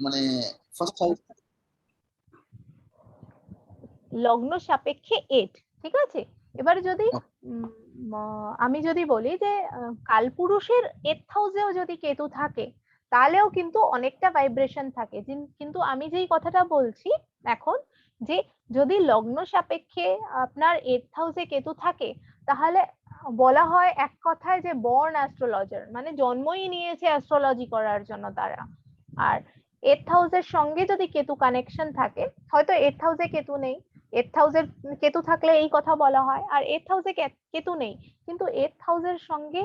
মানে first house লগ্ন সাপেক্ষে 8, ঠিক আছে। এবার যদি আমি যদি বলি যে কালপুরুষের 8th হাউসেও যদি কেতু থাকে তাহলেও কিন্তু অনেকটা ভাইব্রেশন থাকে। কিন্তু আমি যেই কথাটা বলছি এখন, যে যদি লগ্ন সাপেক্ষে আপনার 8th হাউসে কেতু থাকে তাহলে বলা হয় এক কথায় যে বর্ন অ্যাস্ট্রোলজার, মানে জন্মই নিয়েছে অ্যাস্ট্রোলজি করার জন্য তারা। আর 8th হাউসের সঙ্গে যদি কেতু কানেকশন থাকে, হয়তো 8th হাউসে কেতু নেই, 8th হাউসের কেতু থাকলে এই কথা বলা হয়, আর 8th হাউসে কেতু নেই কিন্তু 8th হাউসের সঙ্গে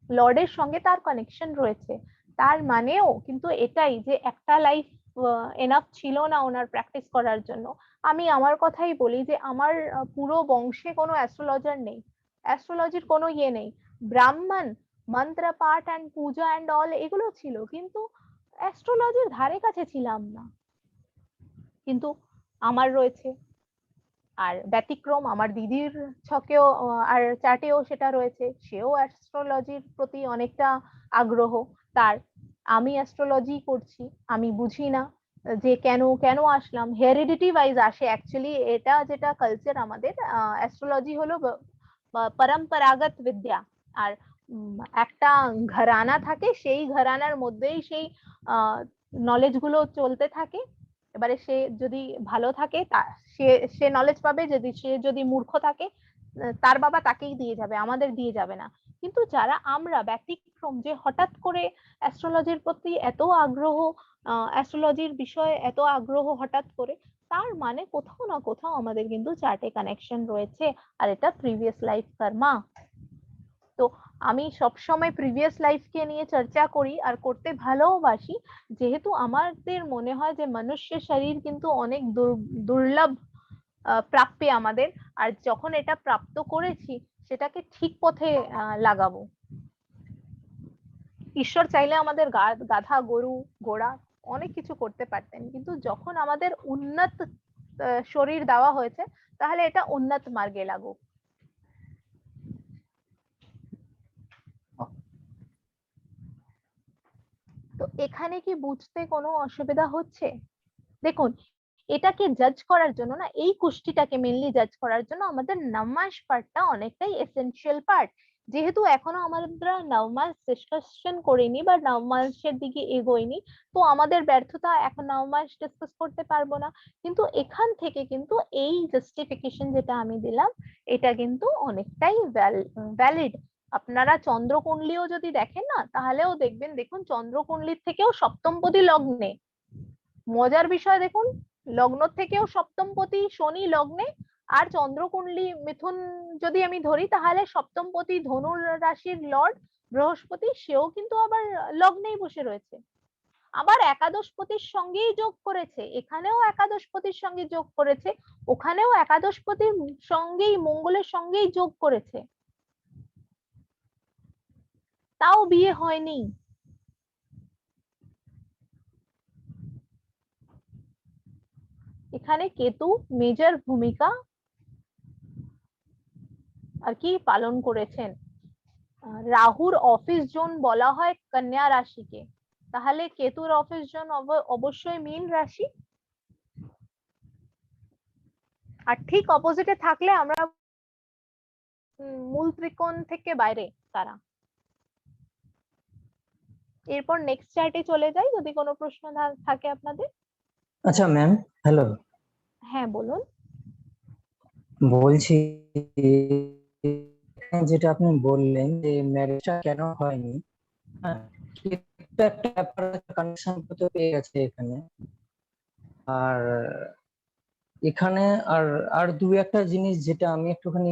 লর্ডের সঙ্গে তার কানেকশন রয়েছে, তার মানেও কিন্তু এটাই যে একটা লাইফ এনাফ ছিল না ওনার প্র্যাকটিস করার জন্য। আমি আমার কথাই বলি যে আমার পুরো বংশে কোনো অ্যাস্ট্রোলজার নেই, অ্যাস্ট্রোলজির কোনো ইয়ে নেই। ব্রাহ্মণ, মন্ত্র পাঠ অ্যান্ড পূজা অ্যান্ড অল এগুলো ছিল, কিন্তু অ্যাস্ট্রোলজির ধারে কাছে ছিলাম না। কিন্তু আমার রয়েছে, আর ব্যতিক্রম আমার দিদির ছকেও আর চার্টেও সেটা রয়েছে, সেও অ্যাস্ট্রোলজির প্রতি অনেকটা আগ্রহ তার। আমি অ্যাস্ট্রোলজি করছি, আমি বুঝি না যে কেন কেন আসলাম, হেরিডিটি ওয়াইজ আসে অ্যাকচুয়ালি। এটা যেটা কালচার আমাদের, অ্যাস্ট্রোলজি হলো পরম্পরাগত বিদ্যা। আর একটা ঘরানা থাকে, সেই ঘরানার মধ্যেই সেই নলেজ গুলো চলতে থাকে। এবারে সে যদি ভালো থাকে সে সে নলেজ পাবে, যদি মূর্খ থাকে তার বাবা তাকেই দিয়ে যাবে, আমাদের দিয়ে যাবে না। কিন্তু যারা আমরা ব্যতিক্রম, যে হঠাৎ করে অ্যাস্ট্রোলজির প্রতি এত আগ্রহ, অ্যাস্ট্রোলজির বিষয়ে এত আগ্রহ হঠাৎ করে, তার মানে কোথাও না কোথাও আমাদের কিন্তু চার্টে কানেকশন রয়েছে, আর এটা প্রিভিয়াস লাইফ কর্মা। তো আমি সবসময় প্রিভিয়াস লাইফকে নিয়ে চর্চা করি আর করতে ভালোবাসি, যেহেতু আমাদের মনে হয় যে মনুষ্য শরীর কিন্তু অনেক দুর্লভ প্রাপ্য আমাদের, আর যখন এটা প্রাপ্ত করেছি সেটাকে ঠিক পথে লাগাবো। ঈশ্বর চাইলে আমাদের গাধা, গরু, ঘোড়া অনেক কিছু করতে পারতেন, কিন্তু যখন আমাদের উন্নত শরীর দেওয়া হয়েছে তাহলে এটা উন্নত মার্গে লাগুক। তো এখানে কি বুঝতে কোনো অসুবিধা হচ্ছে? দেখুন, এটাকে জাজ করার জন্য না, এই কুষ্টিটাকে মেনলি জাজ করার জন্য আমাদের নবমাস পার্টটা অনেকটাই এসেনশিয়াল পার্ট। যেহেতু এখনো আমরা নবমাস ডিসকাশন করিনি বা নবমাসের দিকে এগোইনি, তো আমাদের ব্যর্থতা, এখন নবমাস ডিসকাস করতে পারবো না। কিন্তু এখান থেকে কিন্তু এই জাস্টিফিকেশন যেটা আমি দিলাম, এটা কিন্তু অনেকটাই ভ্যালিড। আপনারা চন্দ্রকুণ্ডলীও যদি দেখেন না, তাহলেও দেখবেন, দেখুন চন্দ্রকুণ্ডলীর থেকেও সপ্তমপদী লগ্নে, মজার বিষয় দেখুন, লগ্ন থেকেও সপ্তমপতি শনি লগ্নে, আর চন্দ্রকুণ্ডলী মিথুন যদি আমি ধরি তাহলে সপ্তমপতি ধনু রাশির লর্ড বৃহস্পতি, সেও কিন্তু আবার লগ্নেই বসে রয়েছে। আবার একাদশপতির সঙ্গেই যোগ করেছে, এখানেও একাদশপতির সঙ্গে যোগ করেছে, ওখানেও একাদশপতির সঙ্গেই, মঙ্গলের সঙ্গেই যোগ করেছে, তাও বিয়ে হয়নি। এখানে কেতু মেজর ভূমিকা আর কি পালন করেছেন। রাহুর অফিস জোন বলা হয় কন্যা রাশিকে, তাহলে কেতুর অফিস জোন অবশ্যই মীন রাশি। আর ঠিক অপোজিটে থাকলে আমরা মূল ত্রিকোণ থেকে বাইরে তারা। এরপর নেক্সট চার্টে চলে যাই যদি কোনো প্রশ্ন থাকে আপনাদের। আচ্ছা ম্যাম, হ্যালো। হ্যাঁ বলুন। বলছি যেটা আপনি বললেন যে ম্যারেজটা কেন হয়নি, হ্যাঁ, একটা কানেকশন তো পেয়ে গেছে এখানে। আর এখানে আর আর দু একটা জিনিস যেটা আমি একটুখানি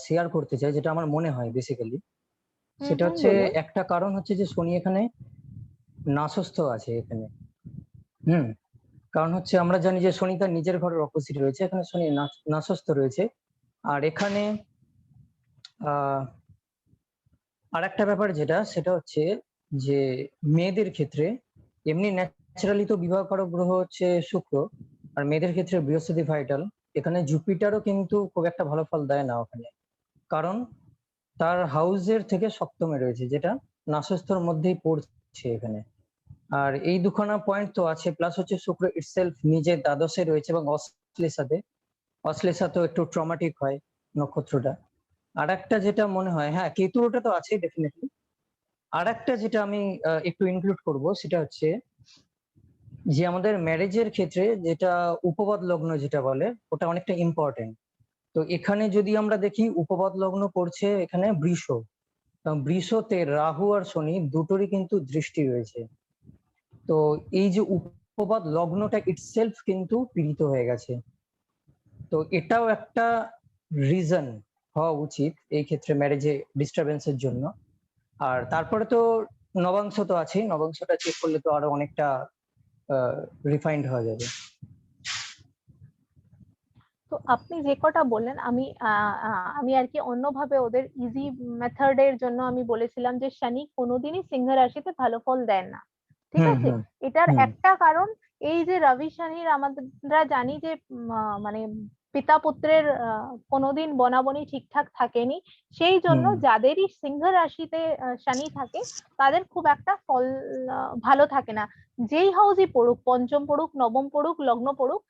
শেয়ার করতে চাই, যেটা আমার মনে হয় বেসিক্যালি, সেটা হচ্ছে একটা কারণ হচ্ছে যে শনি এখানে নাসস্থ আছে এখানে। কারণ হচ্ছে আমরা জানি যে শনি তার নিজের ঘরের অপোজিট রয়েছে, এখানে শনি নাসস্থ রয়েছে। আর এখানে আর একটা ব্যাপার যেটা, সেটা হচ্ছে যে মেয়েদের ক্ষেত্রে এমনি ন্যাচারালি তো বিবাহ কারক গ্রহ হচ্ছে শুক্র, আর মেয়েদের ক্ষেত্রে বৃহস্পতি ভাইটাল। এখানে জুপিটারও কিন্তু খুব একটা ভালো ফল দেয় না ওখানে, কারণ তার হাউসের থেকে সপ্তমে রয়েছে, যেটা নাসস্থর মধ্যেই পড়ছে এখানে। আর এই দুখানা পয়েন্ট তো আছে, প্লাস হচ্ছে শুক্র ইটসেলফ নিজে দ্বাদশে রয়েছে এবং অশ্লেষাতেও একটু ট্রমাটিক হয় নক্ষত্রটা। আর একটা যেটা মনে হয়, হ্যাঁ কেতুটা তো আছে ডেফিনেটলি। আর একটা যেটা আমি একটু ইনক্লুড করব সেটা হচ্ছে যে আমাদের ম্যারেজের ক্ষেত্রে যেটা উপবাদ লগ্ন যেটা বলে ওটা অনেকটা ইম্পর্টেন্ট। তো এখানে যদি আমরা দেখি উপবাদ লগ্ন পড়ছে এখানে বৃষ, বৃষতে রাহু আর শনি দুটোরই কিন্তু দৃষ্টি রয়েছে। তো এই যে উপবাদ লগ্নটা ইটসেলফ কিন্তু পীড়িত হয়ে গেছে। তো এটাও একটা রিজন হওয়া উচিত এই ক্ষেত্রে ম্যারেজে ডিস্টারবেন্সের জন্য। আর তারপরে তো নবাংশ তো আছেই, নবাংশটা চেক করলে তো আরো অনেকটা রিফাইন্ড হয়ে যাবে। তো আপনি যে কটা বললেন আমি আর কি অন্যভাবে ওদের ইজি মেথডের জন্য আমি বলেছিলাম যে শনি কোনোদিনই সিংহ রাশিতে ভালো ফল দেন না, ঠিক আছে। এটার একটা কারণ এই যে রবি শনির আমরা জানি যে মানে পিতা পুত্রের কোনোদিন বনাবনি ঠিকঠাক থাকেনি, সেই জন্য যাদেরই সিংহ রাশিতে শনি থাকে তাদের খুব একটা ফল ভালো থাকে না। যেই হাউসই পড়ুক, পঞ্চম পড়ুক, নবম পড়ুক, লগ্ন পড়ুক,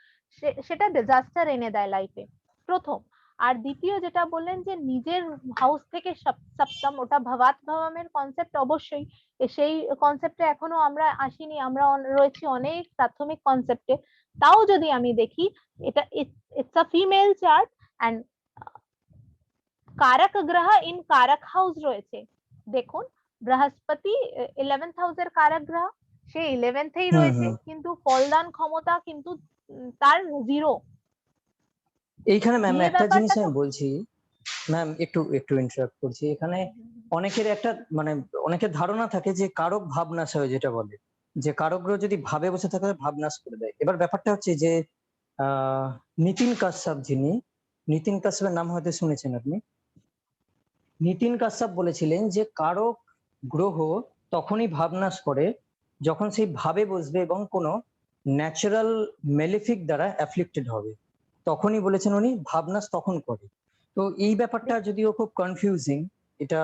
সেটা ডিজাস্টার এনে দেয় লাইফে, প্রথম। আর দ্বিতীয় যেটা বললেন যে নিজের হাউস থেকে সপ্তম, ওটা ভাবাত ভাবামের কনসেপ্ট, অবশ্যই সেই কনসেপ্টে এখনো আমরা আসিনি, আমরা রয়েছি অনেক প্রাথমিক কনসেপ্টে। তাও যদি আমি দেখি এটা it's a female chart and কারক গ্রহ ইন কারক হাউস রয়েছে। দেখুন বৃহস্পতি 11th হাউসের কারক গ্রহ, সে 11th-এই রয়েছে, কিন্তু ফলদান ক্ষমতা কিন্তু তার 0। এইখানে ম্যাম একটা জিনিস আমি বলছি, ম্যাম একটু ইন্টারাপ্ট করছি। এখানে অনেকের একটা মানে অনেকের ধারণা থাকে যে কারক ভাবনাশ হয়, যেটা বলে যে কারক গ্রহ যদি ভাবে বসে থাকে ভাবনাশ করে দেয়। এবার ব্যাপারটা হচ্ছে যে নিতিন কাশ্যপ, যিনি নিতিন কাশ্যপের নাম হয়তো শুনেছেন আপনি। নিতিন কাশ্যপ বলেছিলেন যে কারক গ্রহ তখনই ভাবনাশ করে যখন সেই ভাবে বসবে এবং কোনো ন্যাচারাল মেলিফিক দ্বারা অ্যাফ্লিক্টেড হবে, তখনই বলেছেন উনি ভাবনাশ তখন করে। তো এই ব্যাপারটা যদিও খুব কনফিউজিং, এটা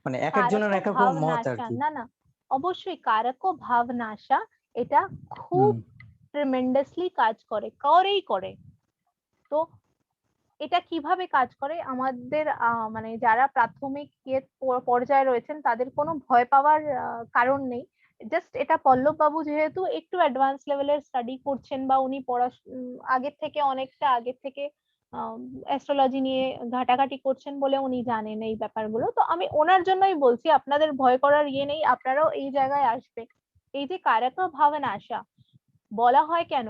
মানে এক একজনের এক এক মত আর কি। না না, অবশ্যই কারক ভাবনাশা এটা খুব ট্রেমেন্ডাসলি কাজ করে। তো এটা কিভাবে কাজ করে, আমাদের মানে যারা প্রাথমিক পর্যায়ে রয়েছেন তাদের কোনো ভয় পাওয়ার কারণ নেই। জাস্ট এটা পল্লব বাবু যেহেতু একটু অ্যাডভান্স লেভেলের স্টাডি করছেন বা উনি অনেকটা আগের থেকে অ্যাস্ট্রোলজি নিয়ে ঘাটাঘাটি করছেন বলে উনি জানেন এই ব্যাপারগুলো। তো আমি ওনার জন্যই বলছি, আপনাদের ভয় করার ইয়ে নেই, আপনারাও এই জায়গায় আসবে। এই যে কারক ভাবনাশা বলা হয় কেন,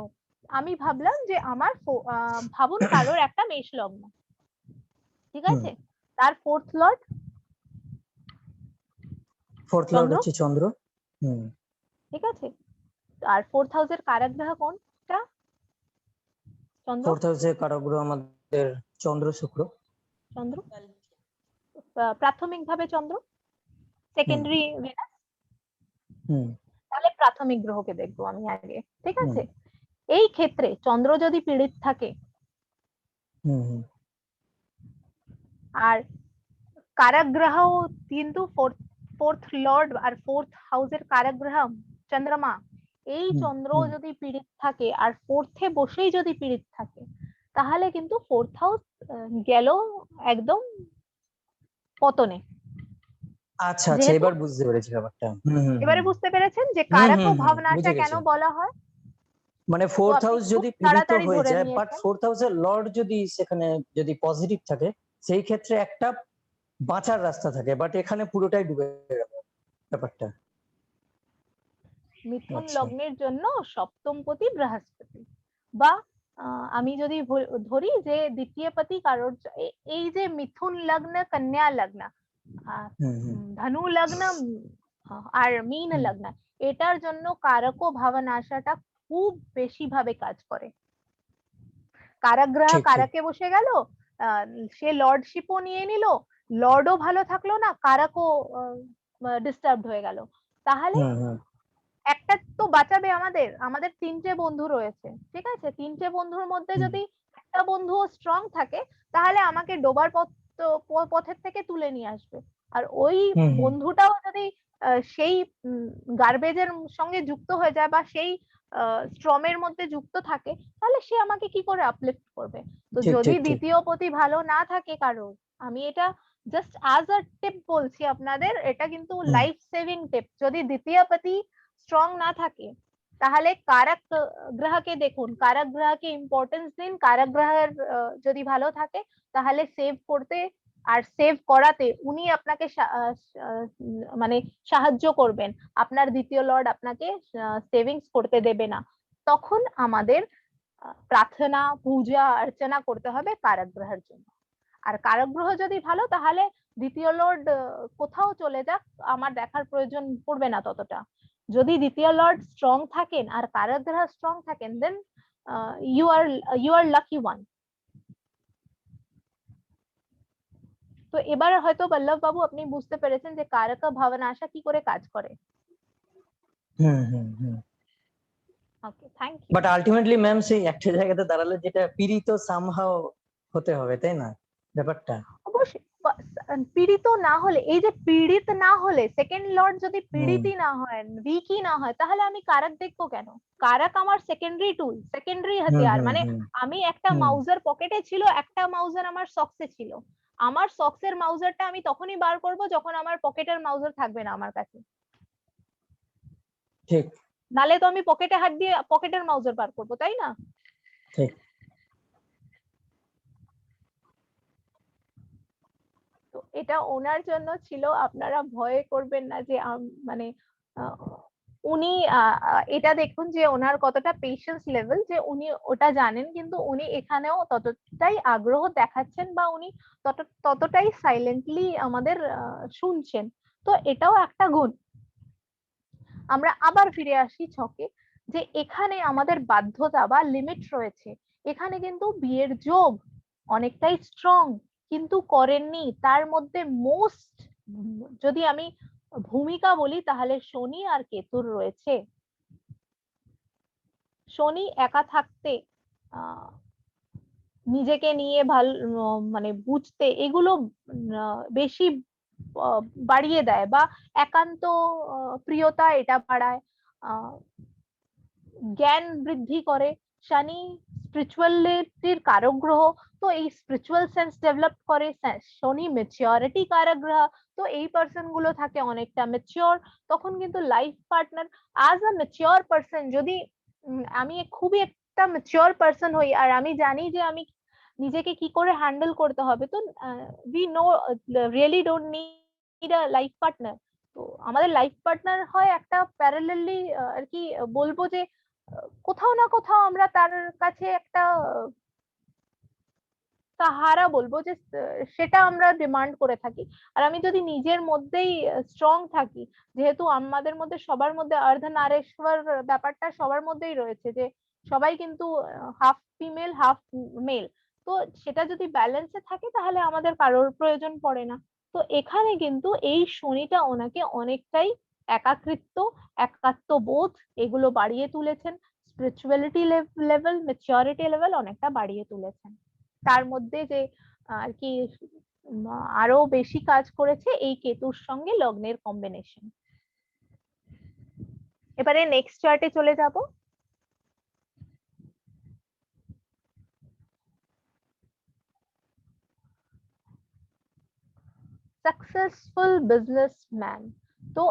আমি ভাবলাম যে আমার ভাবুন কারোর একটা মেষ লগ্ন, ঠিক আছে, তার ফোর্থ লর্ড হচ্ছে চন্দ্র, ঠিক আছে। আর ফোর্থ হাউসের কারক গ্রহ কোনটা? চন্দ্র। ফোর্থ হাউসের কারক গ্রহ আমাদের চন্দ্র, শুক্র। চন্দ্র প্রাথমিকভাবে চন্দ্র, সেকেন্ডারি ভেনাস। তাহলে প্রাথমিক গ্রহকে দেখবো আমি আগে, ঠিক আছে। এই ক্ষেত্রে চন্দ্র যদি পীড়িত থাকে আর কারক গ্রহ কিন্তু ফোর্থ লর্ড আর ফোর্থ হাউসের কারক গ্রহ চন্দ্রমা, এই চন্দ্র যদি পীড়িত থাকে আর ফোর্থে বসেই যদি পীড়িত থাকে, তাহলে কিন্তু ফোর্থ হাউস গেল একদম পতনে। আচ্ছা আচ্ছা, এবার বুঝতে পেরেছি ব্যাপারটা। এবারে বুঝতে পেরেছেন যে কারক ভাবনাশা কেন বলা হয়। মানে ফোর্থ হাউস যদি পীড়িত হয়ে যায়, বাট ফোর্থ হাউসের লর্ড যদি সেখানে যদি পজিটিভ থাকে, সেই ক্ষেত্রে একটা বাঁচার রাস্তা থাকে, বাট এখানে পুরোটাই ডুবে গেল ব্যাপারটা। মিথুন লগ্নের জন্য সপ্তমপতি বৃহস্পতি, বা আমি যদি ধরি যে দ্বিতীয়পতি কারোর, এই যে মিথুন লগ্ন, কন্যা লগ্ন, ধনু লগ্ন আর মীন লগ্ন, এটার জন্য কারক ভাবনাশাটা খুব বেশি ভাবে কাজ করে। কারক গ্রহ কারকে বসে গেল, সে লর্ডশিপও নিয়ে নিল, লর্ডও ভালো থাকলো না, কারকও ডিস্টার্ব হয়ে গেল। তাহলে একটা তো বাঁচাবে আমাদের 3টে বন্ধু রয়েছে, ঠিক আছে। 3টে বন্ধুর মধ্যে যদি একটা বন্ধুও স্ট্রং থাকে, তাহলে আমাকে ডোবার পথের থেকে তুলে নিয়ে আসবে। আর ওই বন্ধুটাও যদি সেই গার্বেজের সঙ্গে যুক্ত হয়ে যায় বা সেই স্ট্রমের মধ্যে যুক্ত থাকে, তাহলে সে আমাকে কি করে আপলিফট করবে? তো ঠিক যদি ঠিক ঠিক দ্বিতীয় পতি ভালো না থাকে কারোর, আমি এটা জাস্ট অ্যাজ আ টিপ বলছি আপনাদের, এটা কিন্তু হুম, লাইফ সেভিং টিপ। যদি দ্বিতীয় পতি স্ট্রং না থাকে, তাহলে কারক গ্রহকে দেখুন, কারক গ্রহকে ইম্পর্টেন্স দিন। কারক গ্রহের যদি ভালো থাকে, তাহলে সেভ করতে আর সেভ করাতে উনি আপনাকে মানে সাহায্য করবেন। আপনার দ্বিতীয় লর্ড আপনাকে সেভিংস করতে দেবে না। তখন আমাদের প্রার্থনা, পূজা, অর্চনা করতে হবে কারক গ্রহের জন্য। আর কারক গ্রহ যদি ভালো, তাহলে দ্বিতীয় লর্ড কোথাও চলে যাক, আমার দেখার প্রয়োজন পড়বে না ততটা। যদি দ্বিতীয় লর্ড স্ট্রং থাকেন আর কারক গ্রহ স্ট্রং থাকেন, then you are lucky one. তো এবার হয়তো পল্লব বাবু আপনি বুঝতে পেরেছেন যে কারক ভাবনাশা কি করে কাজ করে। Hmm hmm hmm okay, thank you. But ultimately ma'am সেই একটা জায়গাতে দাঁড়ালে যেটা পীড়িত সামহাও হতে হবে, তাই না ব্যাপারটা? অবশ্যই পীড়িত না হলে, এই যে পীড়িত না হলে, সেকেন্ড লর্ড যদি হুম পীড়িতই না হয়, উইকই না হয়, তাহলে আমি কারক দেখবো কেন? কারক আমার সেকেন্ডারি টুল, সেকেন্ডারি হুম হাতিয়ার। হুম মানে হুম আমি একটা হুম মাউজার পকেটে ছিল, একটা মাউজার আমার সক্সে ছিল। আমার সক্সের মাউজারটা আমি তখনই বার করব যখন আমার পকেটের মাউজার থাকবে না আমার কাছে। ঠিক নালে তো আমি পকেটে হাত দিয়ে পকেটের মাউজার বার করবো, তাই না? ঠিক তো এটা ওনার জন্য ছিল, আপনারা ভয় করবেন না যে মানে আহ, উনি এটা দেখুন যে ওনার কতটা পেশেন্স লেভেল, যে উনি ওটা জানেন, কিন্তু উনি এখানেও ততটাই আগ্রহ দেখাচ্ছেন, বা উনি ততটাই সাইলেন্টলি আমাদের শুনছেন। তো এটাও একটা গুণ। আমরা আবার ফিরে আসি ছকে, যে এখানে আমাদের বাধ্যতা বা লিমিট রয়েছে। এখানে কিন্তু বিয়ের যোগ অনেকটাই স্ট্রং, কিন্তু করেননি। তার মধ্যে মোস্ট, যদি আমি ভূমিকা বলি, তাহলে শনি আর কেতুর রয়েছে। শনি একা থাকতে, নিজেকে নিয়ে ভালো মানে বুঝতে, এগুলো বেশি বাড়িয়ে দেয়, বা একান্ত প্রিয়তা এটা বাড়ায়, জ্ঞান বৃদ্ধি করে। শনি স্পিরিচুয়ালিটির কারক গ্রহ, তো এই স্পিরিচুয়াল সেন্স ডেভেলপ করে। শনি ম্যাচিওরিটি কারক গ্রহ, তো এই পার্সন গুলো থাকে অনেকটা ম্যাচিওর। তখন কিন্তু লাইফ পার্টনার আজ আ ম্যাচিওর পার্সন, যদি আমি খুবই একটা ম্যাচিওর পার্সন হই, আর আমি জানি যে আমি নিজেকে কি করে হ্যান্ডেল করতে হবে, তো we know really don't need a life partner. তো আমাদের লাইফ পার্টনার হয় একটা প্যারালালি, আর কি বলবো যে কোথাও না কোথাও আমরা তার কাছে একটা সাহারা বলবো, যে সেটা আমরা ডিমান্ড করে থাকি। আর আমি যদি নিজের মধ্যেই স্ট্রং থাকি, যেহেতু আমাদের মধ্যে সবার মধ্যে অর্ধনারীশ্বর ব্যাপারটা সবার মধ্যেই রয়েছে, যে সবাই কিন্তু হাফ ফিমেল হাফ মেল, তো সেটা যদি ব্যালেন্সে থাকে, তাহলে আমাদের কারোর প্রয়োজন পড়ে না। তো এখানে কিন্তু এই শনিটা ওনাকে অনেকটাই একাকৃত্ব, একাত্মবোধ এগুলো বাড়িয়ে তুলেছেন। স্পিরিচুয়ালিটি লেভেল, ম্যাচিওরিটি লেভেল অনেকটা বাড়িয়ে তুলেছেন। তার মধ্যে যে আর কি আরো বেশি কাজ করেছে এই কেতুর সঙ্গে লগ্নের কম্বিনেশন। এবারে নেক্সট চার্টে চলে যাব। Successful businessman. তো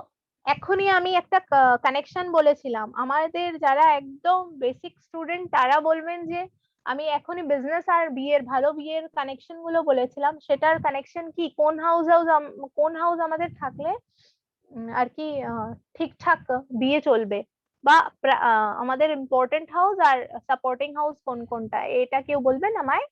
এখনই আমি একটা কানেকশন বলেছিলাম, আমাদের যারা একদম বেসিক স্টুডেন্ট তারা বলবেন যে আমি এখনই বিজনেস আর বিয়ের, ভালো বিয়ের কানেকশন গুলো বলেছিলাম, সেটার কানেকশন কি, কোন হাউস আমাদের থাকলে আর কি ঠিকঠাক বিয়ে চলবে, বা আমাদের ইম্পর্টেন্ট হাউস আর সাপোর্টিং হাউস কোন কোনটা, এটা কেউ বলবেন আমায়?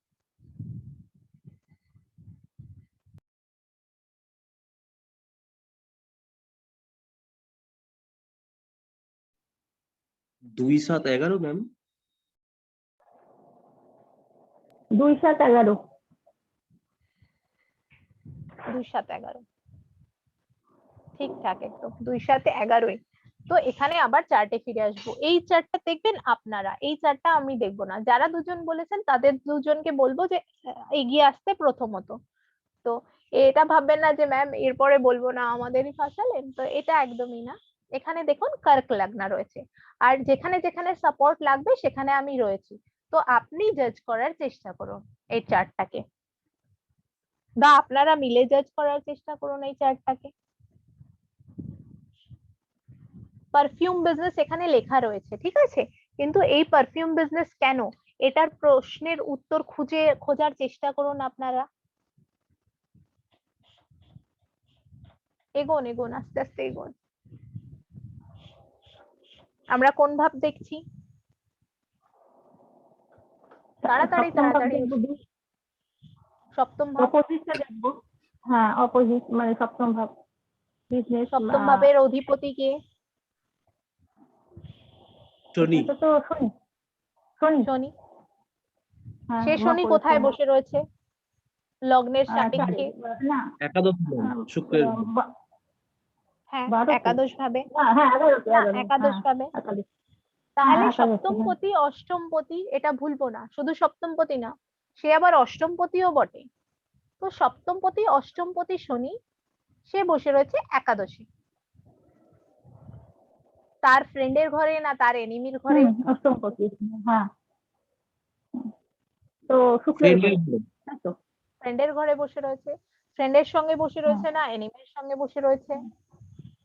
দুই সাত 11 ম্যাম। 2-7-11, 2-7-11 ঠিকঠাক, একদম 2-7-11। তো এখানে আবার চার্টে ফিরে আসবো। এই চার্টটা দেখবেন আপনারা, এই চার্টটা আমি দেখবো না। যারা দুজন বলেছেন তাদের দুজনকে বলবো যে এগিয়ে আসতে প্রথমত। তো এটা ভাববেন না যে ম্যাম এরপরে বলবো না আমাদেরই ফাঁসালেন, তো এটা একদমই না। এখানে দেখুন কর্ক লাগনা রয়েছে, আর যেখানে যেখানে সাপোর্ট লাগবে সেখানে আমি রয়েছি। তো আপনি জাজ করার চেষ্টা করুন এই চার্টটাকে, বা আপনারা মিলে জাজ করার চেষ্টা করুন এই চার্টটাকে। পারফিউম বিজনেস এখানে লেখা রয়েছে, ঠিক আছে, কিন্তু এই পারফিউম বিজনেস কেন, এটার প্রশ্নের উত্তর খোঁজার চেষ্টা করুন আপনারা। এগোন এগোন, আস্তে আস্তে এগোন। আমরা কোন ভাব দেখছি? তাড়াতাড়ি সপ্তম ভাব তাড়াতাড়ি। দেখবো, সপ্তম ভাব, অপোজিটটা দেখবো। হ্যাঁ, অপোজিট মানে সপ্তম ভাব বিজনেস। সপ্তম ভাবের অধিপতি কে? শনি। এটা তো শনি। শনি। শনি। হ্যাঁ, সে শনি মকরে কোথায় শনি। বসে রয়েছে লগ্নের সাপেক্ষে? না, একাদশ ভাব, শুক্রের ভাব। হ্যাঁ, 12 একাদশ ভাবে। হ্যাঁ 11 না, 11 একাদশ হ্যাঁ, ভাবে। একাদশ। তাহলে একাদশ, সপ্তমপতি অষ্টমপতি এটা ভুলবো না, শুধু সপ্তমপতি না, সে আবার অষ্টমপতিও বটে। তো সপ্তমপতি অষ্টমপতি শনি, সে বসে রয়েছে একাদশে। তার ফ্রেন্ডের ঘরে না তার এনিমির ঘরে? অষ্টমপতি। হ্যাঁ, তো শুক্রের ফ্রেন্ডের ঘরে, ভাব। তাই তো? ফ্রেন্ডের ঘরে বসে রয়েছে। ফ্রেন্ডের সঙ্গে বসে রয়েছে না এনিমির সঙ্গে বসে রয়েছে?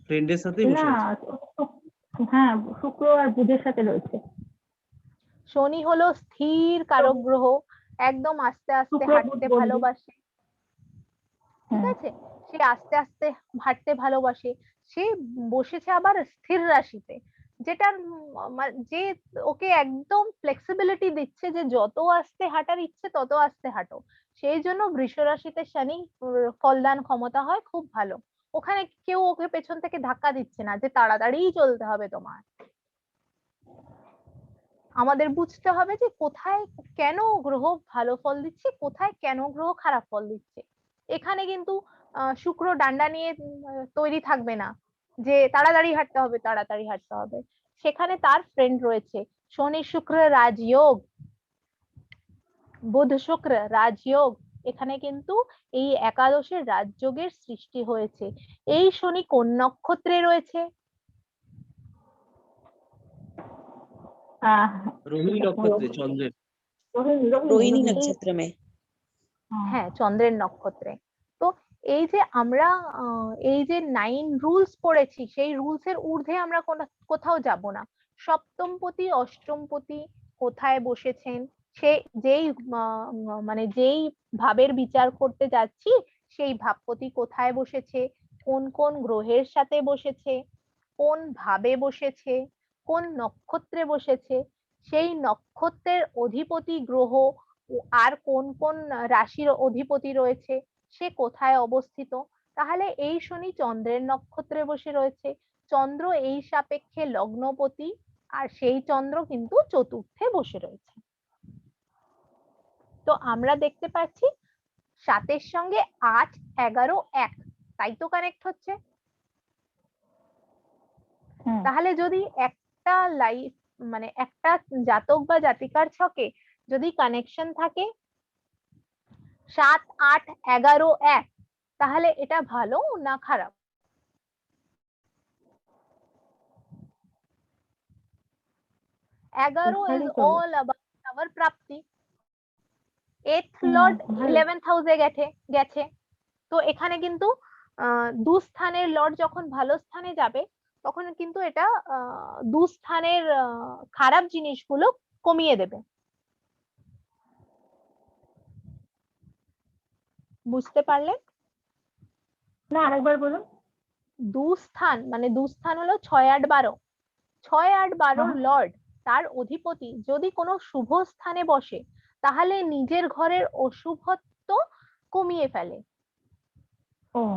ফ্রেন্ডের সাথেই বসে না, আছে। হ্যাঁ, শুক্র আর বুধের সাথে রয়েছে। শনি হলো স্থির কারক গ্রহ, একদম আস্তে আস্তে শুক্র, বুধ, হাঁটতে বন্ধু। ভালোবাসে, ঠিক হ্যাঁ, আছে, সে আস্তে আস্তে হাঁটতে ভালোবাসে। সে বসেছে আবার স্থির রাশিতে, যেটার যে ওকে একদম ফ্লেক্সিবিলিটি দিচ্ছে যে যত আস্তে হাঁটার ইচ্ছে তত আস্তে হাঁটো। সেই জন্য বৃষ রাশিতে শনি ফলদান ক্ষমতা হয় খুব ভালো। ওখানে কেউ ওকে পেছন থেকে ধাক্কা দিচ্ছে না যে তাড়াতাড়ি চলতে হবে তোমার। আমাদের বুঝতে হবে যে কোথায় কেন গ্রহ ভালো ফল দিচ্ছে, কোথায় কেন গ্রহ খারাপ ফল দিচ্ছে। এখানে কিন্তু শুক্র ডান্ডা নিয়ে তৈরি থাকবে না যে তাড়াতাড়ি হাঁটতে হবে তাড়াতাড়ি হাঁটতে হবে। সেখানে তার ফ্রেন্ড রয়েছে, শনি শুক্র রাজযোগ, বুধ শুক্র রাজযোগ। এখানে কিন্তু এই একাদশের রাজযোগের সৃষ্টি হয়েছে। এই শনি কোন নক্ষত্রে রয়েছে? রোহিণী নক্ষত্রে, চন্দ্রের। रोहिणी नक्षत्र में। হ্যাঁ, চন্দ্রের নক্ষত্রে। তো এই যে আমরা এই যে 9 রুলস পড়েছি, সেই রুলস এর ঊর্ধ্বে আমরা কোথাও যাব না। সপ্তমপতি অষ্টমপতি কোথায় বসেছেন, সে যেই মানে যেই ভাবের বিচার করতে যাচ্ছি, সেই ভাবপতি কোথায় বসেছে, কোন কোন গ্রহের সাথে বসেছে, কোন ভাবে বসেছে, কোন নক্ষত্রে বসেছে, সেই নক্ষত্রের অধিপতি গ্রহ আর কোন কোন রাশির অধিপতি রয়েছে, সে কোথায় অবস্থিত। তাহলে এই শনি চন্দ্রের নক্ষত্রে বসে রয়েছে, চন্দ্র এই সাপেক্ষে লগ্নপতি, আর সেই চন্দ্র কিন্তু চতুর্থে বসে রয়েছে। তো আমরা দেখতে পাচ্ছি 7-এর সঙ্গে 8, 11, 1, তাই তো কানেক্ট হচ্ছে। তাহলে যদি একটা লাইফ মানে একটা জাতক বা জাতিকার ছকে যদি কানেকশন থাকে 7, 8, 11, 1, তাহলে এটা ভালো না খারাপ? এগারো is all about our Prapti. 8th Lord 11th হাউসে গেছে। তো এখানে কিন্তু দুস্থানের লর্ড যখন ভালো স্থানে যাবে, তখন কিন্তু এটা দুস্থানের খারাপ জিনিসগুলো কমিয়ে দেবে। বুঝতে পারলেন? না, আরেকবার বলুন। দুস্থান মানে দুস্থান হলো 6, 8, 12। 6, 8, 12 লর্ড তার অধিপতি যদি কোনো শুভ স্থানে বসে, তাহলে নিজের ঘরের অশুভত্ব কমিয়ে ফেলে।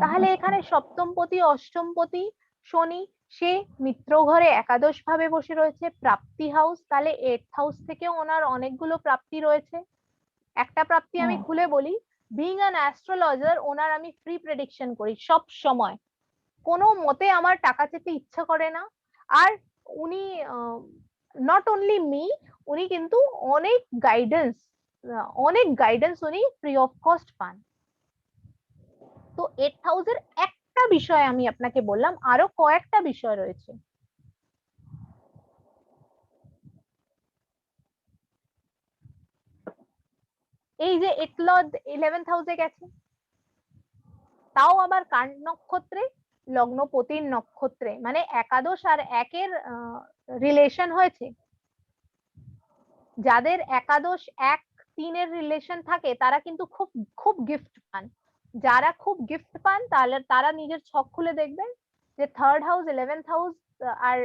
তাহলে এখানে সপ্তমপতি অষ্টমপতি শনি, সে মিত্র ঘরে একাদশ ভাবে বসে রয়েছে, প্রাপ্তি হাউস, তাহলে 8th হাউস থেকে ওনার অনেকগুলো প্রাপ্তি রয়েছে। একটা প্রাপ্তি আমি খুলে বলি, বিং অ্যান অ্যাস্ট্রোলজার, ওনার আমি ফ্রি প্রেডিকশন করি সব সময়, কোনো মতে আমার টাকা চেতে ইচ্ছা করে না। আর উনি নট অনলি মি, উনি কিন্তু অনেক গাইডেন্স উনি ফ্রি অফ কস্ট পান। তো 8th হাউসের একটা বিষয় আমি আপনাকে বললাম, আরো কয়েকটা বিষয় রয়েছে। এই যে 8th লর্ড 11th হাউসে গেছে, তাও আবার কার নক্ষত্রে? লগ্নপতির নক্ষত্রে, মানে একাদশ আর একের রিলেশন হয়েছে। যাদের একাদশ 1-3 রিলেশন থাকে তারা কিন্তু খুব খুব গিফট পান। যারা খুব গিফট পান তাহলে তারা নিজের ছক খুলে দেখবেন যে 3rd হাউস 11th হাউস আর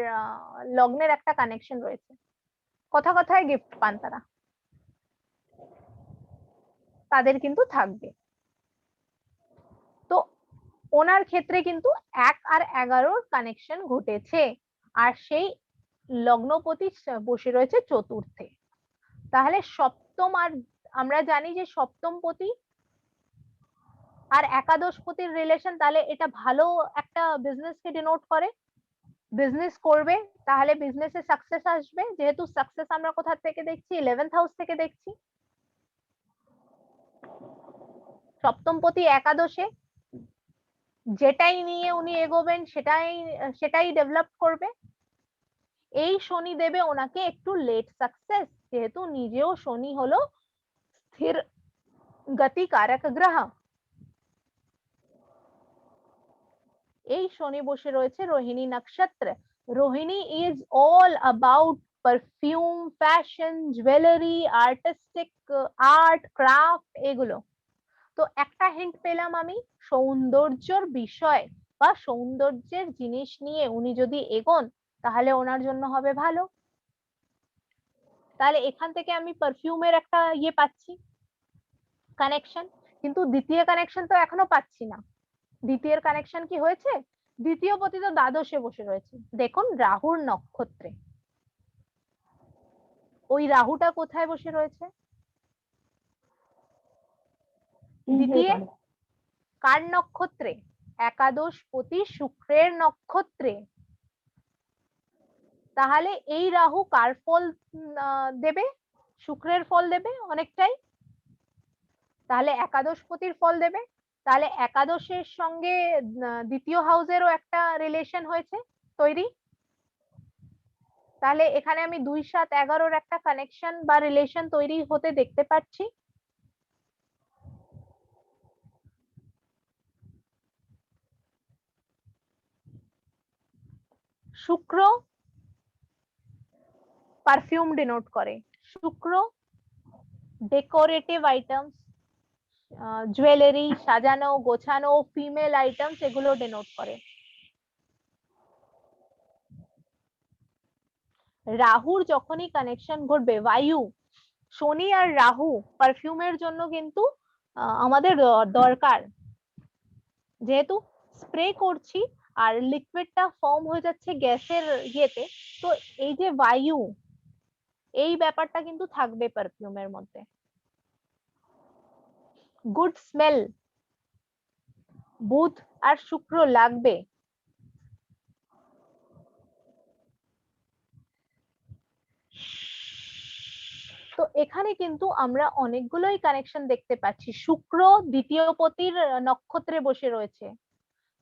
লগ্নের একটা কানেকশন রয়েছে, কথায় গিফট পান তারা, তাদের কিন্তু থাকবে। তো ওনার ক্ষেত্রে কিন্তু 1 আর 11 কানেকশন ঘটেছে, আর সেই লগ্নপতি বসে রয়েছে চতুর্থে। তাহলে সপ্তম, আর আমরা জানি যে সপ্তমপতি আর একাদশপতির রিলেশন, তাহলে এটা ভালো একটা বিজনেস কে ডিনোট করে। বিজনেস করবে তাহলে বিজনেসে সাকসেস আসবে, যেহেতু সাকসেস আমরা কোথা থেকে দেখছি? 11th হাউস থেকে দেখছি। সপ্তমপতি একাদশে, যেটাই নিয়ে উনি এগোবেন সেটাই ডেভেলপ করবে। এই শনি দেবে ওনাকে একটু লেট সাকসেস, যেহেতু নিজেও শনি হলো স্থির গতিকারক গ্রহ। এই শনি বসে রয়েছে রোহিণী নক্ষত্র। Rohini is all about perfume, fashion, jewellery, artistic, art, craft, এগুলো। তো একটা হিন্ট পেলাম আমি, সৌন্দর্যর বিষয় বা সৌন্দর্যের জিনিস নিয়ে উনি যদি এগোন তাহলে ওনার জন্য হবে ভালো। তাহলে এখান থেকে আমি পারফিউমের একটা ইয়ে পাচ্ছি, কানেকশন। কিন্তু দ্বিতীয় কানেকশন তো এখনো পাচ্ছি না। দ্বিতীয় কানেকশন কি হয়েছে? দ্বিতীয় পতি তো দ্বাদশে বসে রয়েছে, দেখুন রাহুর নক্ষত্রে। ওই রাহুটা কোথায় বসে রয়েছে? দ্বিতীয় কার নক্ষত্রে? একাদশপতি শুক্রের নক্ষত্রে। তাহলে এই রাহু কার ফল দেবে? শুক্রের ফল দেবে অনেকটাই, তাহলে একাদশপতির ফল দেবে। তাহলে একাদশের সঙ্গে দ্বিতীয় হাউসেরও একটা রিলেশন হয়েছে তৈরি। তাহলে এখানে আমি 2, 7, 11 একটা কানেকশন বা রিলেশন তৈরি হতে দেখতে পাচ্ছি। শুক্র পারফিউম ডিনোট করে, শুক্র ডেকোরেটিভ আইটেমস, জুয়েলারি, সাজানো গোছানো ফিমেল আইটেমস, এগুলো ডিনোট করে। রাহুর যখনই কানেকশন ঘটবে, বায়ু, শনি আর রাহু পারফিউমের জন্য কিন্তু আমাদের দরকার, যেহেতু স্প্রে করছি আর লিকুইডটা ফর্ম হয়ে যাচ্ছে গ্যাসের ইয়েতে, তো এই যে বায়ু, এই ব্যাপারটা কিন্তু থাকবে পারফিউমের মধ্যে। গুড স্মেল বুধ আর শুক্র লাগবে। তো এখানে কিন্তু আমরা অনেকগুলোই কানেকশন দেখতে পাচ্ছি। শুক্র দ্বিতীয় পতির নক্ষত্রে বসে রয়েছে,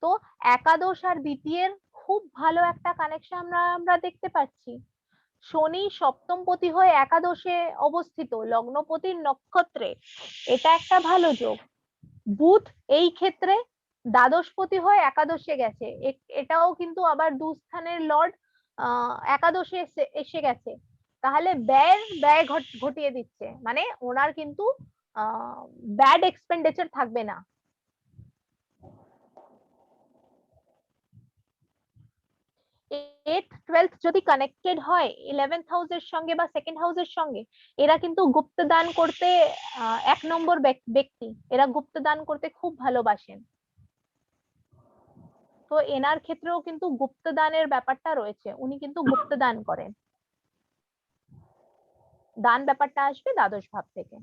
তো একাদশ আর দ্বিতীয়ের খুব ভালো একটা কানেকশন আমরা দেখতে পাচ্ছি। শনি সপ্তমপতি হয়ে একাদশে অবস্থিত লগ্নপতির নক্ষত্রে, এটা একটা ভালো যোগ। বুধ এই ক্ষেত্রে দ্বাদশপতি হয়ে একাদশে গেছে, এটাও কিন্তু আবার দুস্থানের লর্ড একাদশে এসে গেছে। তাহলে ব্যয় ঘটিয়ে দিচ্ছে, মানে ওনার কিন্তু ব্যাড এক্সপেন্ডিচার থাকবে না। 8th 12th যদি কানেক্টেড হয় 11th হাউসের সঙ্গে বা 2nd হাউসের সঙ্গে, এরা কিন্তু গুপ্তদান করতে 1 নম্বর ব্যক্তি, এরা গুপ্তদান করতে খুব ভালোবাসেন। তো এনার ক্ষেত্রেও কিন্তু গুপ্তদানের ব্যাপারটা রয়েছে, উনি কিন্তু গুপ্তদান করেন। দান ব্যাপারটা আসবে দ্বাদশ ভাব থেকে।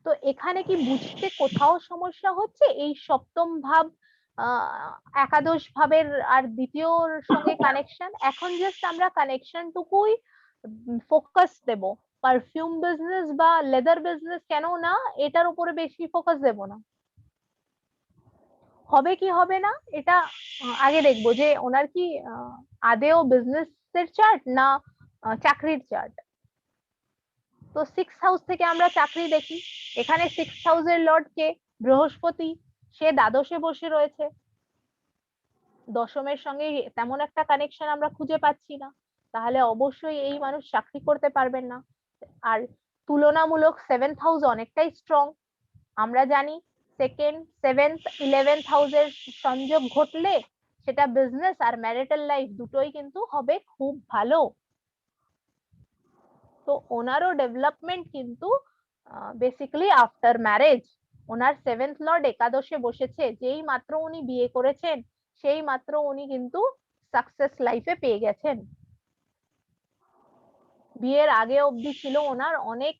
তো এখানে কি বুঝতে কোথাও সমস্যা হচ্ছে? এই সপ্তম ভাব একাদশ ভাবের আর দ্বিতীয়র সঙ্গে কানেকশন, এখন জাস্ট আমরা কানেকশন টুকুই ফোকাস দেব। পারফিউম বিজনেস বা লেদার বিজনেস কেন না, এটার উপরে বেশি ফোকাস দেব না। হবে কি হবে না এটা আগে দেখবো যে ওনার কি আদেও বিজনেসের চার্ট না চাকরির চার্ট। তো 6th হাউস থেকে আমরা চাকরি দেখি, এখানে 6th হাউসের লর্ড কে বৃহস্পতি, সে দ্বাদশে বসে রয়েছে, দশমের সঙ্গে তেমন একটা কানেকশন আমরা খুঁজে পাচ্ছি না, তাহলে অবশ্যই এই মানুষ চাকরি করতে পারবেন না। আর তুলনামূলক 7th হাউস অনেকটাই স্ট্রং, আমরা জানি 2nd, 7th, 11th হাউসের সংযোগ ঘটলে সেটা বিজনেস আর ম্যারিটাল লাইফ দুটোই কিন্তু হবে খুব ভালো। তো ওনারও ডেভেলপমেন্ট কিন্তু বেসিক্যালি আফটার ম্যারেজ। ওনার 7th লর্ড একাদশে বসেছে, যেই মাত্র উনি বিয়ে করেছেন সেই মাত্র উনি কিন্তু সাকসেস লাইফে পেয়ে গেছেন। বিয়ের আগে অবধি ছিল ওনার অনেক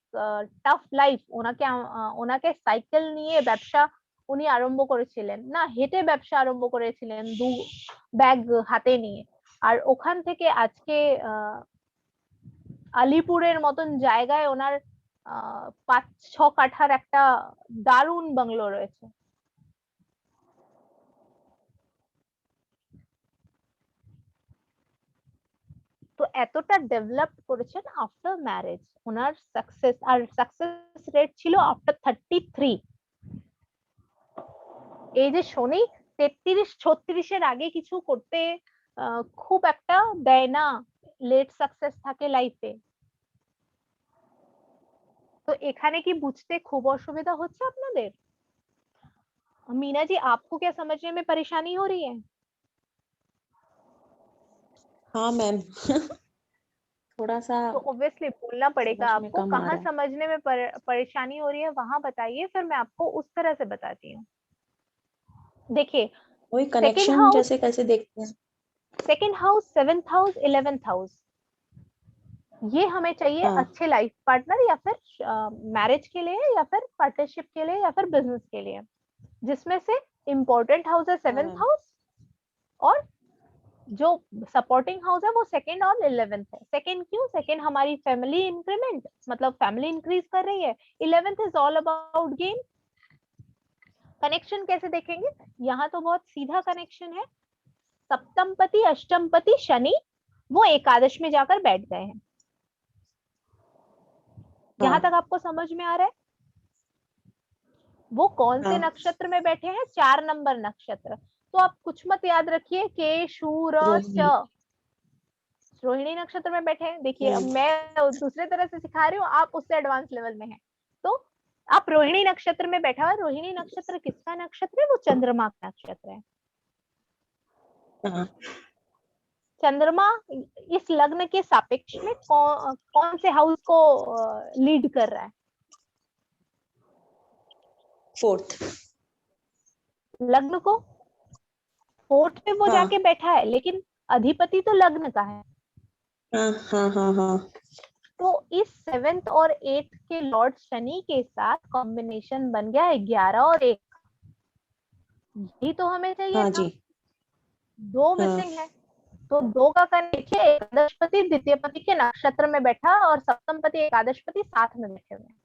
টাফ লাইফ, ওনাকে সাইকেল নিয়ে ব্যবসা উনি আরম্ভ করেছিলেন না, হেঁটে ব্যবসা আরম্ভ করেছিলেন 2 ব্যাগ হাতে নিয়ে। আর ওখান থেকে আজকে আলিপুরের মতন জায়গায় ওনার 5-6 কাঠার একটা দারুণ বাংলো রয়েছে। তো এতটা ডেভেলপ করেছেন আফটার ম্যারেজ, ওনার সাকসেস আর সাকসেস রেট ছিল আফটার 33। এই যে শনি 33-36 আগে কিছু করতে খুব একটা দেয় না, লেট সাকসেস থাকে লাইফে। তো এখানে কি বুঝতে খুব অসুবিধা হচ্ছে আপনাদের? मीना जी आपको क्या समझने में परेशानी हो रही है? हाँ मैम थोड़ा सा तो ऑब्वियसली बोलना पड़ेगा समझ में आपको, कम आ कहाँ रहा है। समझने में परेशानी हो रही है वहां बताइए, फिर मैं आपको उस तरह से बताती हूँ। देखिए वही सेकंड कनेक्शन हाउस, जैसे कैसे देखते हैं? 2nd house, 7th house, 11th house, ये हमें चाहिए हाँ अच्छे लाइफ पार्टनर या फिर मैरिज के लिए या फिर पार्टनरशिप के लिए या फिर बिजनेस के लिए, जिसमें से इम्पोर्टेंट हाउस है 7th मैम। हाउस और जो सपोर्टिंग हाउस है वो 2nd और 11th है। 2nd क्यों? 2nd हमारी फैमिली इंक्रीमेंट, मतलब फैमिली इंक्रीज कर रही है। 11th is all about gain. Connection कैसे देखेंगे? यहाँ तो बहुत सीधा कनेक्शन है, सप्तमपति अष्टमपति शनि वो एकादश में जाकर बैठ गए हैं। यहाँ हाँ तक आपको समझ में आ रहा है? वो कौन से हाँ नक्षत्र में बैठे हैं? 4 नंबर नक्षत्र। तो आप कुछ मत याद रखिए, के शू र रोहिणी। श, रोहिणी नक्षत्र में बैठे हैं। देखिए अब मैं दूसरे तरह से सिखा रही हूँ, आप उससे एडवांस लेवल में हैं। तो आप रोहिणी नक्षत्र में बैठा हुआ, रोहिणी नक्षत्र किसका नक्षत्र है? वो चंद्रमा का नक्षत्र है। हाँ चंद्रमा इस लग्न के सापेक्ष में कौन से हाउस को लीड कर रहा है? 4th। लग्न को 4th पे वो हाँ जाके बैठा है, लेकिन अधिपति तो लग्न का है। हाँ हाँ हाँ हाँ तो इस 7th और 8th के लॉर्ड शनि के साथ कॉम्बिनेशन बन गया 11 और 1। यही तो हमें चाहिए हाँ था। जी 2 हाँ मिसिंग है। तो 2 का कनेक्शन, एकादशपति द्वितीयपति के नक्षत्र में बैठा और सप्तमपति एकादशपति साथ में बैठे हुए हैं।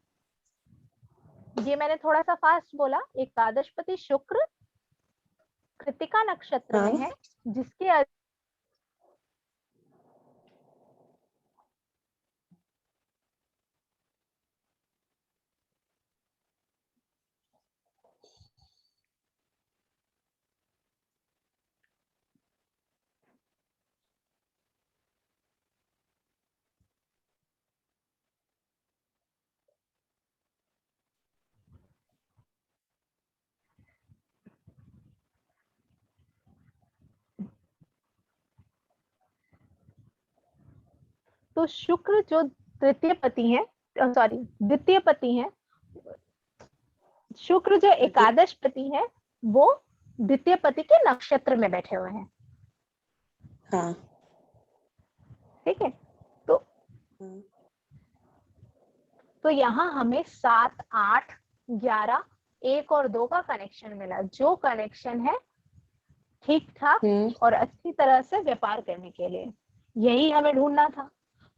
ये मैंने थोड़ा सा फास्ट बोला। एकादशपति शुक्र कृतिका नक्षत्र हाँ में है, जिसके तो शुक्र जो तृतीय पति है, सॉरी द्वितीय पति है, शुक्र जो एकादश पति है वो द्वितीय पति के नक्षत्र में बैठे हुए हैं। हाँ ठीक है, तो यहाँ हमें 7, 8, 11, 1 और 2 का कनेक्शन मिला, जो कनेक्शन है ठीक ठाक और अच्छी तरह से व्यापार करने के लिए। यही हमें ढूंढना था।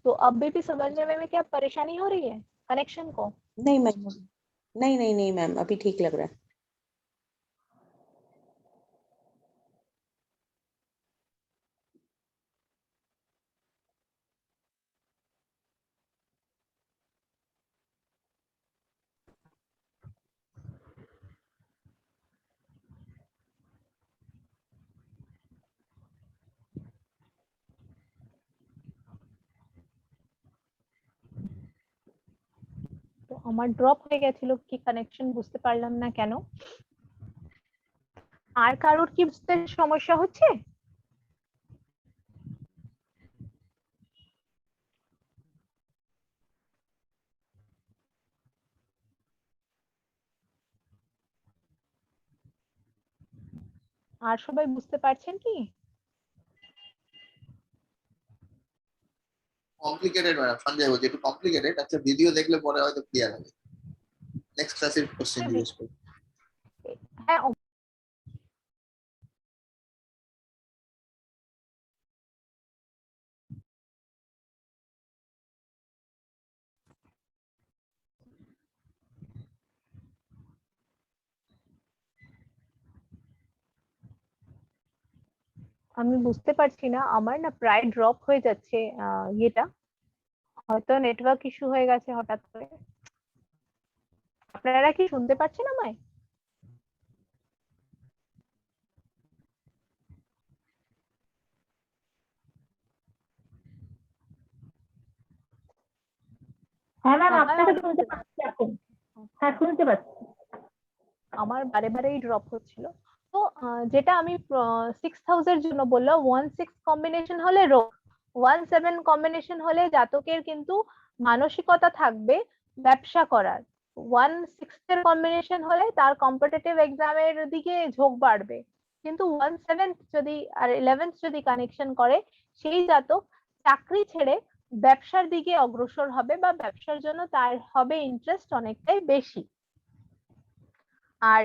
तो अब भी समझने में क्या परेशानी हो रही है कनेक्शन को? नहीं मैम, नहीं नहीं नहीं मैम, अभी ठीक लग रहा है। আমার ড্রপ হয়ে গেছিল, কি কানেকশন বুঝতে পারলাম না কেন। আর কারোর কি বুঝতে সমস্যা হচ্ছে? আর সবাই বুঝতে পারছেন কি? কমপ্লিকেটেড ম্যাডাম, সঞ্জয় বলছি একটু কমপ্লিকেটেড। আচ্ছা ভিডিও দেখলে পরে হয়তো ক্লিয়ার হবে। নেক্সট ক্লাসের কোশ্চেন জিজ্ঞেস করুন। হ্যাঁ, আমি বুঝতে পারছি না, আমার না প্রায় ড্রপ হয়ে যাচ্ছে ইয়েটা, হয়তো নেটওয়ার্ক ইস্যু হয়ে গেছে হঠাৎ করে। আপনারা কি শুনতে পাচ্ছেন আমায়? হ্যাঁ ম্যাম, আমার আপনাকে শুনতে পাচ্ছি এখন। হ্যাঁ শুনতে পাচ্ছি। আমার বারে বারেই ড্রপ হচ্ছিল। তো যেটা আমি 6,000 এর জন্য বললাম, 1-6 কম্বিনেশন হলে রোগ, 1-7 কম্বিনেশন হলে জাতকের কিন্তু মানসিকতা থাকবে ব্যবসা করার, 1-6 এর কম্বিনেশন হলে তার কম্পিটিটিভ এক্সামের দিকে ঝোঁক বাড়বে। কিন্তু 1-7 যদি আর 11 যদি কানেকশন করে, সেই জাতক চাকরি ছেড়ে ব্যবসার দিকে অগ্রসর হবে বা ব্যবসার জন্য তার হবে ইন্টারেস্ট অনেকটাই বেশি। আর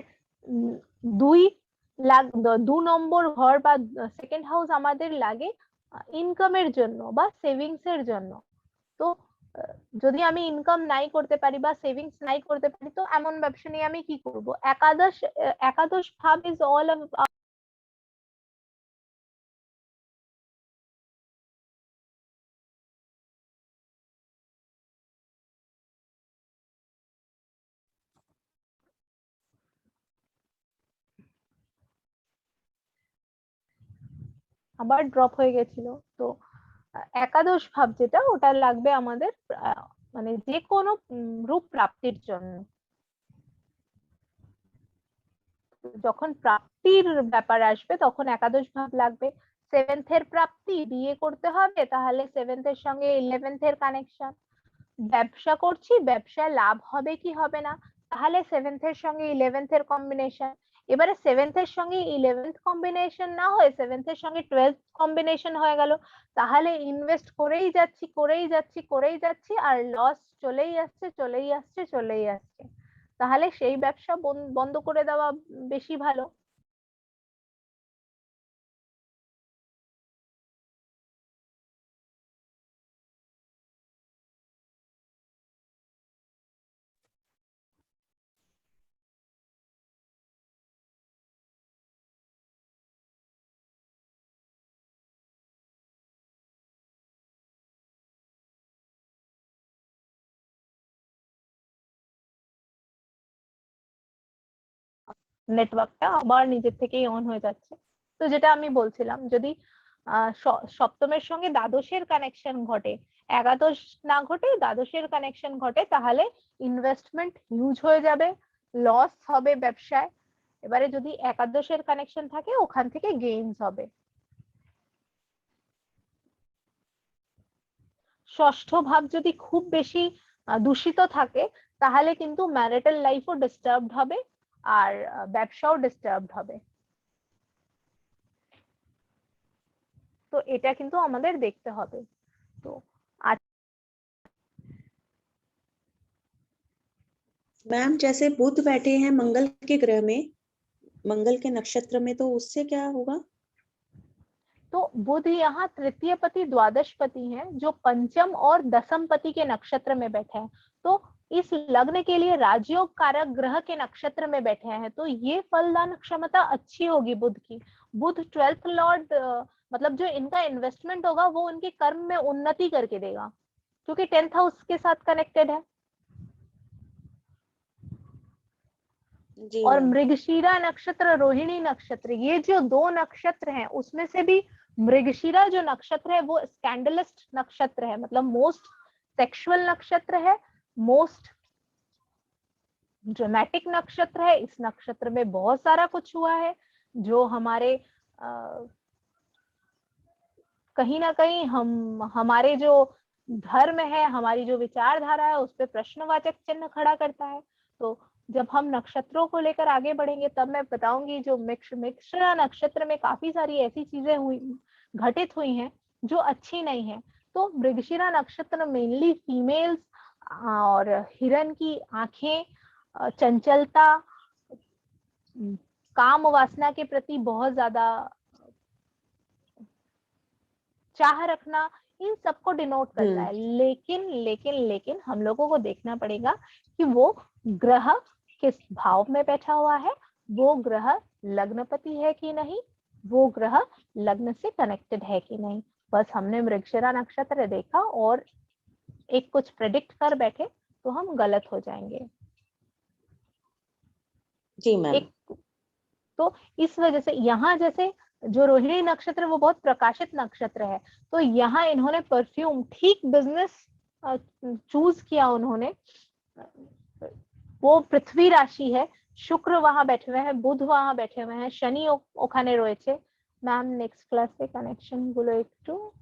2 নম্বর ঘর বা সেকেন্ড হাউস আমাদের লাগে ইনকামের জন্য বা সেভিংস এর জন্য। তো যদি আমি ইনকাম নাই করতে পারি বা সেভিংস নাই করতে পারি, তো এমন ব্যবসা নিয়ে আমি কি করব? একাদশ ভাব ইজ অল আবার ড্রপ হয়ে গেছিল। তো একাদশ ভাব যেটা, ওটা লাগবে আমাদের মানে যে কোনো রূপ প্রাপ্তির জন্য। যখন প্রাপ্তির ব্যাপার আসবে তখন একাদশ ভাব লাগবে। 7th এর প্রাপ্তি, বিয়ে করতে হবে, তাহলে 7th এর সঙ্গে 11th এর কানেকশন। ব্যবসা করছি, ব্যবসায় লাভ হবে কি হবে না, তাহলে 7th এর সঙ্গে 11th এর কম্বিনেশন। এবারে 7th এর সঙ্গে 11th কম্বিনেশন না হয়ে 7th এর সঙ্গে 12th কম্বিনেশন হয়ে গেল, তাহলে ইনভেস্ট করেই যাচ্ছি করেই যাচ্ছি করেই যাচ্ছি, আর লস চলেই আসছে চলেই আসছে চলেই আসছে। তাহলে সেই ব্যবসা বন্ধ করে দেওয়া বেশি ভালো। নেটওয়ার্কটা আবার নিজের থেকেই অন হয়ে যাচ্ছে। তো যেটা আমি বলছিলাম, যদি সপ্তমের সঙ্গে দ্বাদশের কানেকশন ঘটে, একাদশ না ঘটে দ্বাদশের কানেকশন ঘটে, তাহলে ইনভেস্টমেন্ট হিউজ হয়ে যাবে, লস হবে ব্যবসায়। এবারে যদি একাদশের কানেকশন থাকে, ওখান থেকে গেইনস হবে। ষষ্ঠ ভাব যদি খুব বেশি দূষিত থাকে, তাহলে কিন্তু ম্যারিটাল লাইফও ডিস্টার্বড হবে আর ব্যবসাও ডিস্টার্বড হবে। তো এটা কিন্তু আমাদের দেখতে হবে। তো मैम जैसे बुध बैठे हैं मंगल के ग्रह में, मंगल के नक्षत्र में, तो उससे क्या होगा? तो बुध यहाँ तृतीय पति द्वादश पति हैं, जो पंचम और दसम पति के नक्षत्र में बैठे हैं। तो इस लग्न के लिए राजयोग कारक ग्रह के नक्षत्र में बैठे हैं, तो ये फलदान क्षमता अच्छी होगी बुध की। बुध 12th लॉर्ड, मतलब जो इनका इन्वेस्टमेंट होगा वो उनके कर्म में उन्नति करके देगा, क्योंकि 10th हाउस के साथ कनेक्टेड है। जी और मैम। मृगशिरा नक्षत्र, रोहिणी नक्षत्र, ये जो 2 नक्षत्र हैं, उसमें से भी मृगशिरा जो नक्षत्र है वो स्कैंडलिस्ट नक्षत्र है, मतलब मोस्ट सेक्सुअल नक्षत्र है, मोस्ट ड्रामेटिक नक्षत्र है, इस नक्षत्र में बहुत सारा कुछ हुआ है जो हमारे कहीं ना कहीं हमारे जो धर्म है, हमारी जो विचारधारा है, उस पर प्रश्नवाचक चिन्ह खड़ा करता है। तो जब हम नक्षत्रों को लेकर आगे बढ़ेंगे तब मैं बताऊंगी जो मृगशिरा नक्षत्र में काफी सारी ऐसी चीजें घटित हुई हैं जो अच्छी नहीं है। तो मृगशिरा नक्षत्र मेनली फीमेल्स और हिरण की आंखें, चंचलता, काम वासना के प्रति बहुत ज्यादा चाह रखना, इन सबको डिनोट करता है। लेकिन लेकिन लेकिन हम लोगों को देखना पड़ेगा कि वो ग्रह किस भाव में बैठा हुआ है, वो ग्रह लग्नपति है कि नहीं, वो ग्रह लग्न से कनेक्टेड है कि नहीं। बस हमने मृगशिरा नक्षत्र देखा और एक कुछ प्रेडिक्ट कर बैठे तो हम गलत हो जाएंगे। जी मैम। तो इस वजह से यहाँ जैसे जो रोहिणी नक्षत्र वो बहुत प्रकाशित नक्षत्र है, तो यहाँ इन्होंने परफ्यूम ठीक बिजनेस चूज किया उन्होंने। वो पृथ्वी राशि है, शुक्र वहां बैठे हुए हैं, बुध वहां बैठे हुए हैं, शनि ओखाने রয়েছে। मैम नेक्स्ट क्लास से कनेक्शन गुलो একটু